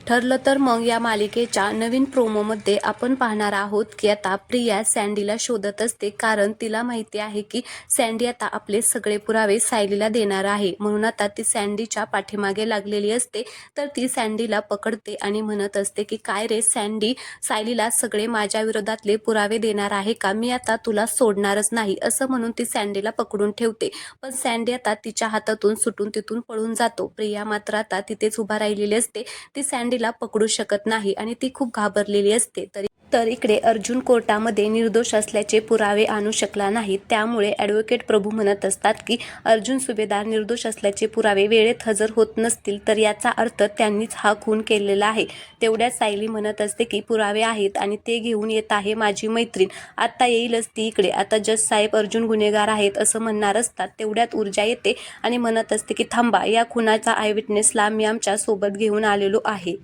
ठरलं तर मग या मालिकेच्या नवीन प्रोमोमध्ये आपण पाहणार आहोत की आता प्रिया सँडीला शोधत असते, कारण तिला माहिती आहे की सँडी आता आपले सगळे पुरावे सायलीला देणार आहे. म्हणून आता ती सँडीच्या पाठीमागे लागलेली असते. तर ती सँडीला पकडते आणि म्हणत असते की काय रे सँडी, सायलीला सगळे माझ्या विरोधातले पुरावे देणार आहे का? मी आता तुला सोडणारच नाही, असं म्हणून ती सँडीला पकडून ठेवते. पण सँडी आता तिच्या हातातून सुटून तिथून पळून जातो. प्रिया मात्र आता तिथेच उभा राहिलेली असते. ती सँडीला पकडू शकत नाही आणि ती खूप घाबरलेली असते. तर इकडे अर्जुन कोर्टामध्ये निर्दोष असल्याचे पुरावे आणू शकला नाही. त्यामुळे ॲडव्होकेट प्रभू म्हणत असतात की अर्जुन सुभेदार निर्दोष असल्याचे पुरावे वेळेत हजर होत नसतील तर याचा अर्थ त्यांनीच हा खून केलेला आहे. तेवढ्यात सायली म्हणत असते की पुरावे आहेत आणि ते घेऊन येत आहे माझी मैत्रीण, आता येईलच ती इकडे. आता जज साहेब अर्जुन गुन्हेगार आहेत असं म्हणणार असतात. तेवढ्यात ऊर्जा येते आणि म्हणत असते की थांबा, या खुनाचा आय विटनेसला मी आमच्या सोबत घेऊन आलेलो आहे.